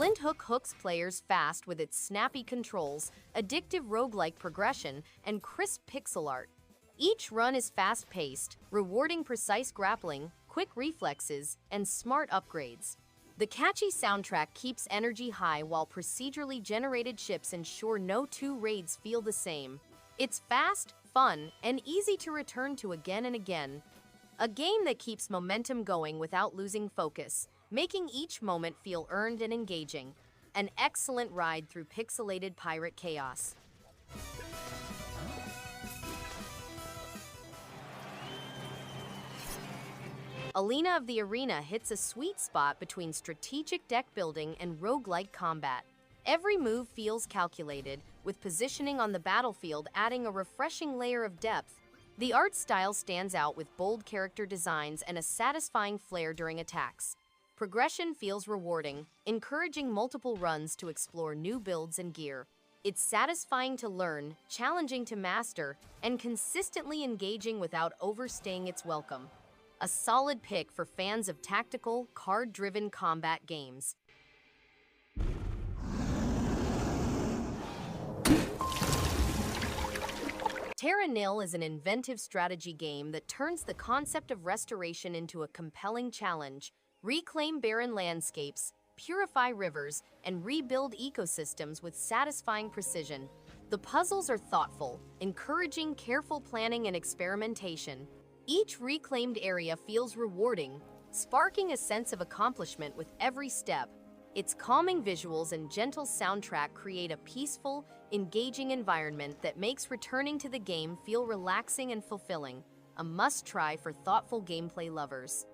Flinthook hooks players fast with its snappy controls, addictive roguelike progression, and crisp pixel art. Each run is fast-paced, rewarding precise grappling, quick reflexes, and smart upgrades. The catchy soundtrack keeps energy high while procedurally generated ships ensure no two raids feel the same. It's fast, fun, and easy to return to again and again. A game that keeps momentum going without losing focus, making each moment feel earned and engaging. An excellent ride through pixelated pirate chaos. Alina of the Arena hits a sweet spot between strategic deck building and roguelike combat. Every move feels calculated, with positioning on the battlefield adding a refreshing layer of depth. The art style stands out with bold character designs and a satisfying flair during attacks. Progression feels rewarding, encouraging multiple runs to explore new builds and gear. It's satisfying to learn, challenging to master, and consistently engaging without overstaying its welcome. A solid pick for fans of tactical, card-driven combat games. Terra Nil is an inventive strategy game that turns the concept of restoration into a compelling challenge. Reclaim barren landscapes, purify rivers, and rebuild ecosystems with satisfying precision. The puzzles are thoughtful, encouraging careful planning and experimentation. Each reclaimed area feels rewarding, sparking a sense of accomplishment with every step. Its calming visuals and gentle soundtrack create a peaceful, engaging environment that makes returning to the game feel relaxing and fulfilling. A must-try for thoughtful gameplay lovers.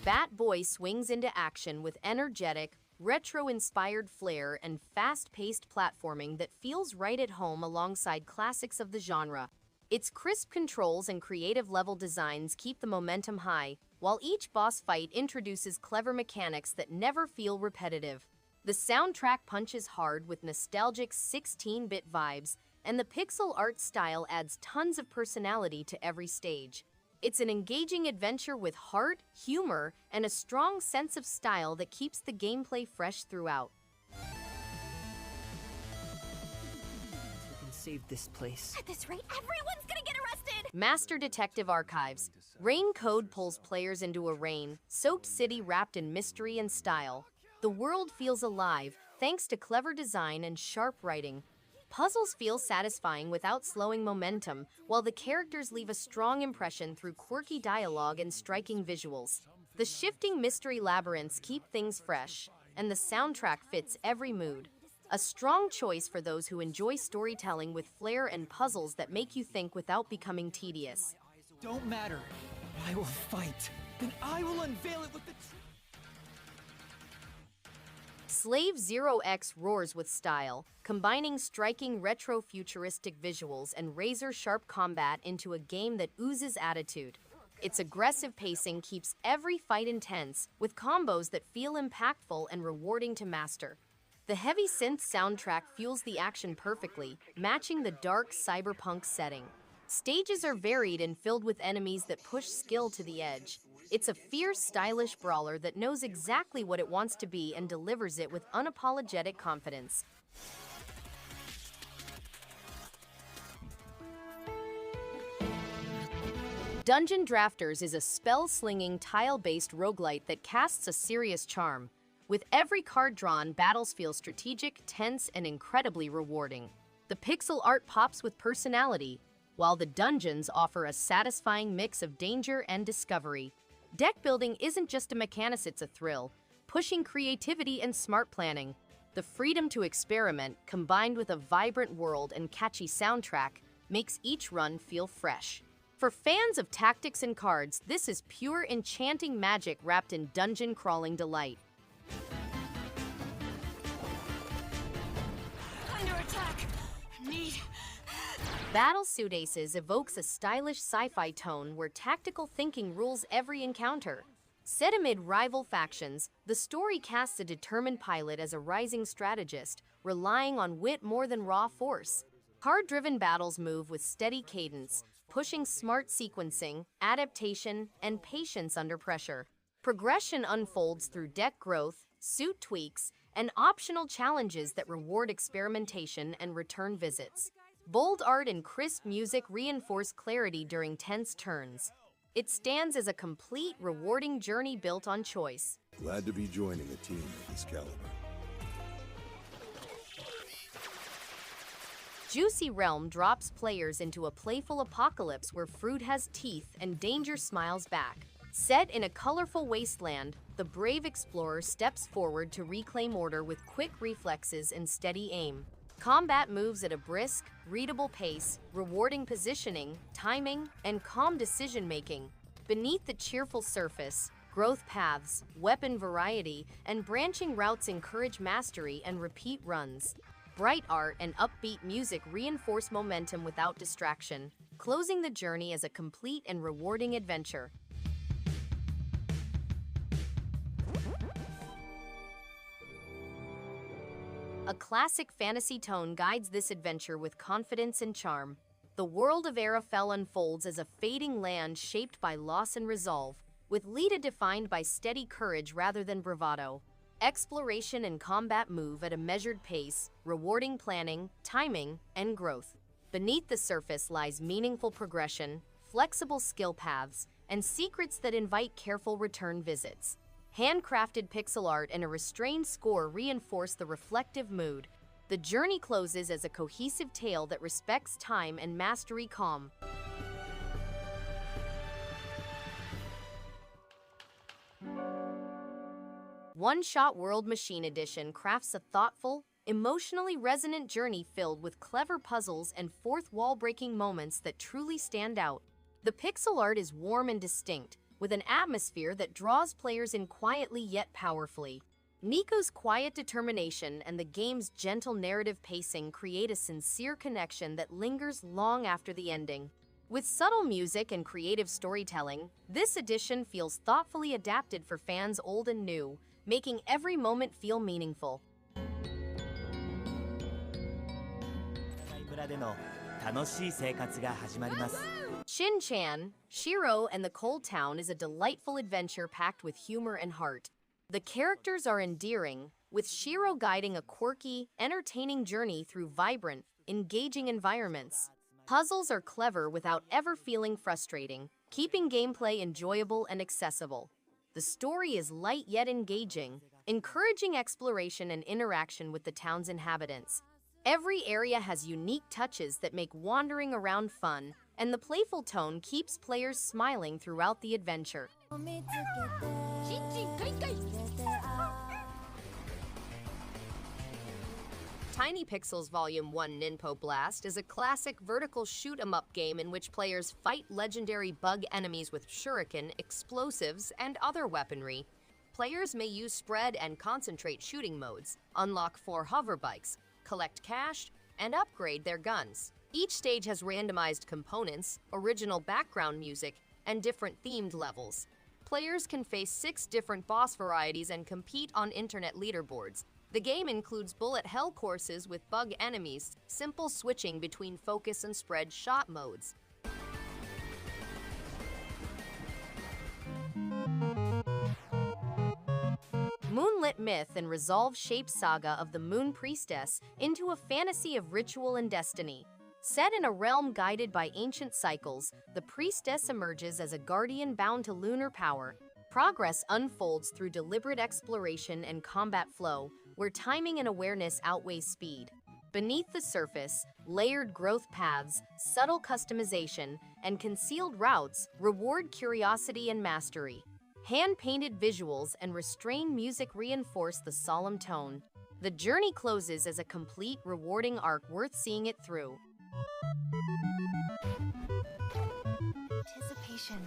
Bat Boy swings into action with energetic, retro-inspired flair and fast-paced platforming that feels right at home alongside classics of the genre. Its crisp controls and creative level designs keep the momentum high, while each boss fight introduces clever mechanics that never feel repetitive. The soundtrack punches hard with nostalgic 16-bit vibes, and the pixel art style adds tons of personality to every stage. It's an engaging adventure with heart, humor, and a strong sense of style that keeps the gameplay fresh throughout. We can save this place. At this rate, everyone's gonna get arrested! Master Detective Archives. Rain Code pulls players into a rain-soaked city wrapped in mystery and style. The world feels alive, thanks to clever design and sharp writing. Puzzles feel satisfying without slowing momentum, while the characters leave a strong impression through quirky dialogue and striking visuals. The shifting mystery labyrinths keep things fresh, and the soundtrack fits every mood. A strong choice for those who enjoy storytelling with flair and puzzles that make you think without becoming tedious. Don't matter. I will fight. Then I will unveil it with the Slave 0X roars with style, combining striking retro-futuristic visuals and razor-sharp combat into a game that oozes attitude. Its aggressive pacing keeps every fight intense, with combos that feel impactful and rewarding to master. The heavy synth soundtrack fuels the action perfectly, matching the dark cyberpunk setting. Stages are varied and filled with enemies that push skill to the edge. It's a fierce, stylish brawler that knows exactly what it wants to be and delivers it with unapologetic confidence. Dungeon Drafters is a spell-slinging, tile-based roguelite that casts a serious charm. With every card drawn, battles feel strategic, tense, and incredibly rewarding. The pixel art pops with personality, while the dungeons offer a satisfying mix of danger and discovery. Deck building isn't just a mechanic, it's a thrill, pushing creativity and smart planning. The freedom to experiment, combined with a vibrant world and catchy soundtrack, makes each run feel fresh. For fans of tactics and cards, this is pure enchanting magic wrapped in dungeon-crawling delight. Under attack! Need... Battlesuit Aces evokes a stylish sci-fi tone where tactical thinking rules every encounter. Set amid rival factions, the story casts a determined pilot as a rising strategist, relying on wit more than raw force. Card-driven battles move with steady cadence, pushing smart sequencing, adaptation, and patience under pressure. Progression unfolds through deck growth, suit tweaks, and optional challenges that reward experimentation and return visits. Bold art and crisp music reinforce clarity during tense turns. It stands as a complete, rewarding journey built on choice. Glad to be joining a team of this caliber. Juicy Realm drops players into a playful apocalypse where fruit has teeth and danger smiles back. Set in a colorful wasteland, the brave explorer steps forward to reclaim order with quick reflexes and steady aim. Combat moves at a brisk, readable pace, rewarding positioning, timing, and calm decision-making. Beneath the cheerful surface, growth paths, weapon variety, and branching routes encourage mastery and repeat runs. Bright art and upbeat music reinforce momentum without distraction, closing the journey as a complete and rewarding adventure. A classic fantasy tone guides this adventure with confidence and charm. The world of Arafel unfolds as a fading land shaped by loss and resolve, with Lita defined by steady courage rather than bravado. Exploration and combat move at a measured pace, rewarding planning, timing, and growth. Beneath the surface lies meaningful progression, flexible skill paths, and secrets that invite careful return visits. Handcrafted pixel art and a restrained score reinforce the reflective mood. The journey closes as a cohesive tale that respects time and mastery calm. OneShot World Machine Edition crafts a thoughtful, emotionally resonant journey filled with clever puzzles and fourth wall-breaking moments that truly stand out. The pixel art is warm and distinct, with an atmosphere that draws players in quietly yet powerfully. Nico's quiet determination and the game's gentle narrative pacing create a sincere connection that lingers long after the ending. With subtle music and creative storytelling, this edition feels thoughtfully adapted for fans old and new, making every moment feel meaningful. Shin-chan, Shiro and the Cold Town is a delightful adventure packed with humor and heart. The characters are endearing, with Shiro guiding a quirky, entertaining journey through vibrant, engaging environments. Puzzles are clever without ever feeling frustrating, keeping gameplay enjoyable and accessible. The story is light yet engaging, encouraging exploration and interaction with the town's inhabitants. Every area has unique touches that make wandering around fun, and the playful tone keeps players smiling throughout the adventure. Tiny Pixels Volume 1 Ninpo Blast is a classic vertical shoot-'em-up game in which players fight legendary bug enemies with shuriken, explosives, and other weaponry. Players may use spread and concentrate shooting modes, unlock 4 hover bikes, collect cash, and upgrade their guns. Each stage has randomized components, original background music, and different themed levels. Players can face 6 different boss varieties and compete on internet leaderboards. The game includes bullet hell courses with bug enemies, simple switching between focus and spread shot modes. Moonlit myth and resolve shape Saga of the Moon Priestess into a fantasy of ritual and destiny. Set in a realm guided by ancient cycles, the Priestess emerges as a guardian bound to lunar power. Progress unfolds through deliberate exploration and combat flow, where timing and awareness outweigh speed. Beneath the surface, layered growth paths, subtle customization, and concealed routes reward curiosity and mastery. Hand-painted visuals and restrained music reinforce the solemn tone. The journey closes as a complete, rewarding arc worth seeing it through. Anticipation.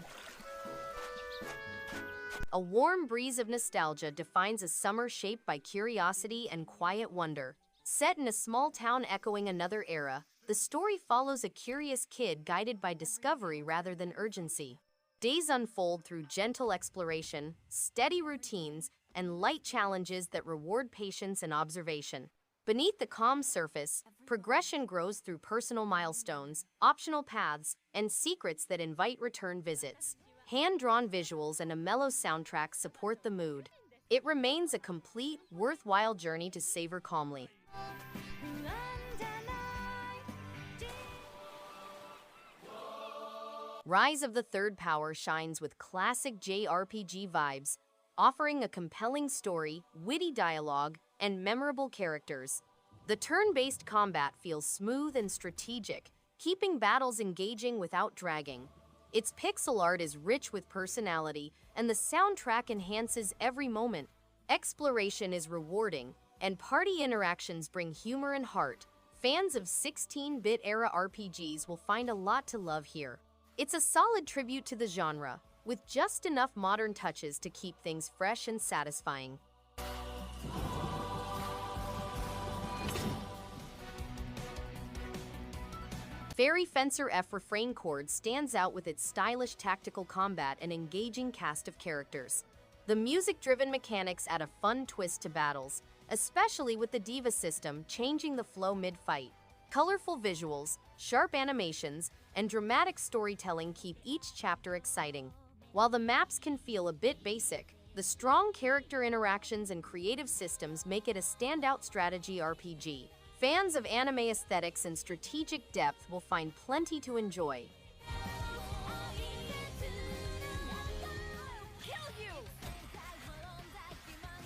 A warm breeze of nostalgia defines a summer shaped by curiosity and quiet wonder. Set in a small town echoing another era, the story follows a curious kid guided by discovery rather than urgency. Days unfold through gentle exploration, steady routines, and light challenges that reward patience and observation. Beneath the calm surface, progression grows through personal milestones, optional paths, and secrets that invite return visits. Hand-drawn visuals and a mellow soundtrack support the mood. It remains a complete, worthwhile journey to savor calmly. Rise of the Third Power shines with classic JRPG vibes, offering a compelling story, witty dialogue, and memorable characters. The turn-based combat feels smooth and strategic, keeping battles engaging without dragging. Its pixel art is rich with personality, and the soundtrack enhances every moment. Exploration is rewarding, and party interactions bring humor and heart. Fans of 16-bit era RPGs will find a lot to love here. It's a solid tribute to the genre, with just enough modern touches to keep things fresh and satisfying. Fairy Fencer F Refrain Chord stands out with its stylish tactical combat and engaging cast of characters. The music-driven mechanics add a fun twist to battles, especially with the Diva system changing the flow mid-fight. Colorful visuals, sharp animations, and dramatic storytelling keep each chapter exciting. While the maps can feel a bit basic, the strong character interactions and creative systems make it a standout strategy RPG. Fans of anime aesthetics and strategic depth will find plenty to enjoy.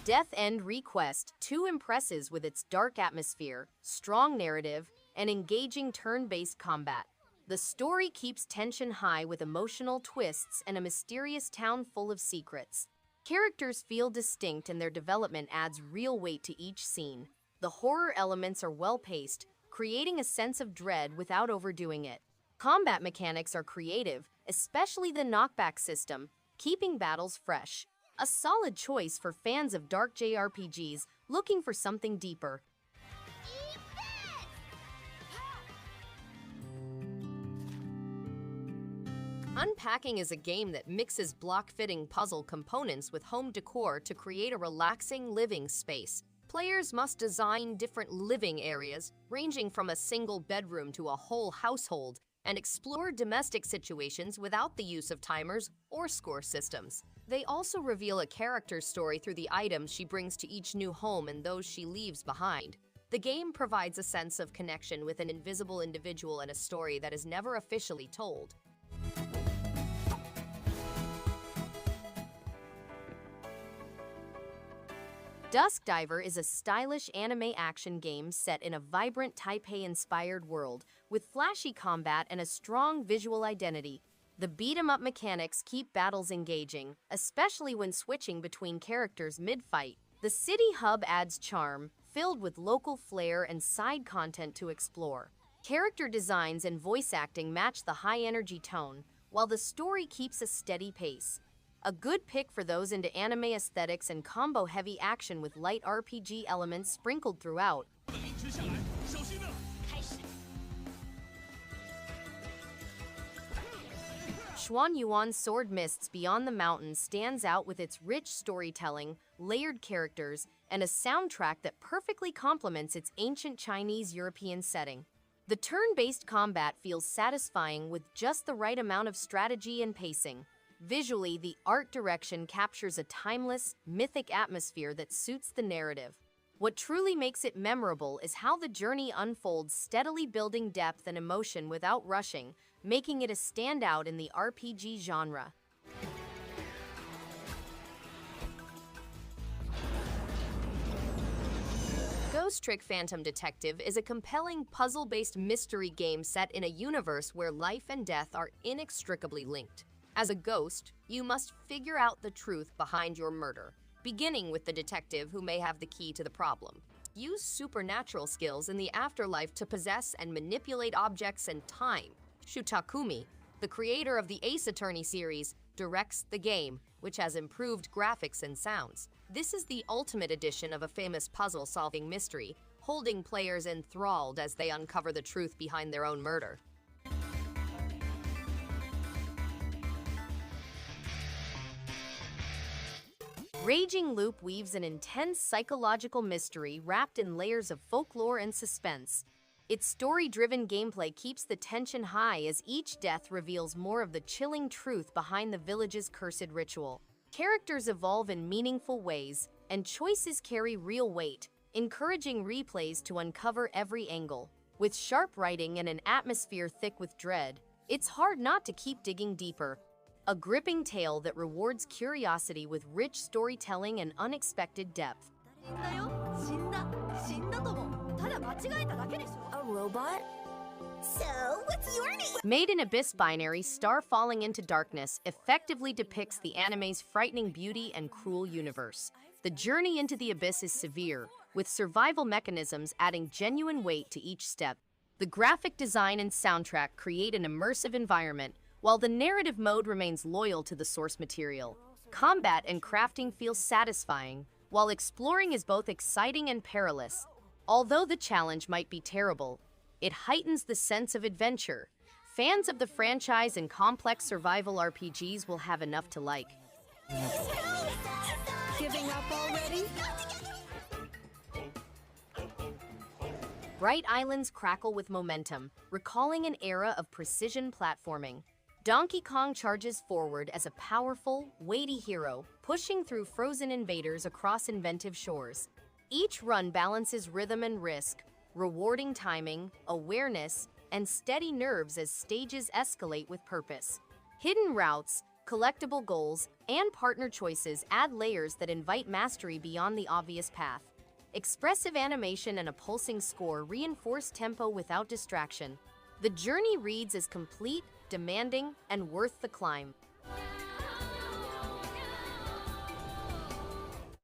Death End Request 2 impresses with its dark atmosphere, strong narrative, and engaging turn-based combat. The story keeps tension high with emotional twists and a mysterious town full of secrets. Characters feel distinct and their development adds real weight to each scene. The horror elements are well-paced, creating a sense of dread without overdoing it. Combat mechanics are creative, especially the knockback system, keeping battles fresh. A solid choice for fans of dark JRPGs looking for something deeper. Unpacking is a game that mixes block-fitting puzzle components with home decor to create a relaxing living space. Players must design different living areas, ranging from a single bedroom to a whole household, and explore domestic situations without the use of timers or score systems. They also reveal a character's story through the items she brings to each new home and those she leaves behind. The game provides a sense of connection with an invisible individual and a story that is never officially told. Dusk Diver is a stylish anime action game set in a vibrant Taipei-inspired world with flashy combat and a strong visual identity. The beat-em-up mechanics keep battles engaging, especially when switching between characters mid-fight. The city hub adds charm, filled with local flair and side content to explore. Character designs and voice acting match the high-energy tone, while the story keeps a steady pace. A good pick for those into anime aesthetics and combo-heavy action with light RPG elements sprinkled throughout. Xuan Yuan's Sword Mists Beyond the Mountains stands out with its rich storytelling, layered characters, and a soundtrack that perfectly complements its ancient Chinese-European setting. The turn-based combat feels satisfying with just the right amount of strategy and pacing. Visually, the art direction captures a timeless, mythic atmosphere that suits the narrative. What truly makes it memorable is how the journey unfolds, steadily building depth and emotion without rushing, making it a standout in the RPG genre. Ghost Trick Phantom Detective is a compelling puzzle-based mystery game set in a universe where life and death are inextricably linked. As a ghost, you must figure out the truth behind your murder, beginning with the detective who may have the key to the problem. Use supernatural skills in the afterlife to possess and manipulate objects and time. Shutakumi, the creator of the Ace Attorney series, directs the game, which has improved graphics and sounds. This is the ultimate edition of a famous puzzle-solving mystery, holding players enthralled as they uncover the truth behind their own murder. Raging Loop weaves an intense psychological mystery wrapped in layers of folklore and suspense. Its story-driven gameplay keeps the tension high as each death reveals more of the chilling truth behind the village's cursed ritual. Characters evolve in meaningful ways, and choices carry real weight, encouraging replays to uncover every angle. With sharp writing and an atmosphere thick with dread, it's hard not to keep digging deeper. A gripping tale that rewards curiosity with rich storytelling and unexpected depth. A robot? So, what's your name? Made in Abyss Binary, Star Falling into Darkness effectively depicts the anime's frightening beauty and cruel universe. The journey into the abyss is severe, with survival mechanisms adding genuine weight to each step. The graphic design and soundtrack create an immersive environment, while the narrative mode remains loyal to the source material. Combat and crafting feel satisfying, while exploring is both exciting and perilous. Although the challenge might be terrible, it heightens the sense of adventure. Fans of the franchise and complex survival RPGs will have enough to like. Giving up already? Bright Islands crackle with momentum, recalling an era of precision platforming. Donkey Kong charges forward as a powerful, weighty hero, pushing through frozen invaders across inventive shores. Each run balances rhythm and risk, rewarding timing, awareness, and steady nerves as stages escalate with purpose. Hidden routes, collectible goals, and partner choices add layers that invite mastery beyond the obvious path. Expressive animation and a pulsing score reinforce tempo without distraction. The journey reads as complete, demanding, and worth the climb.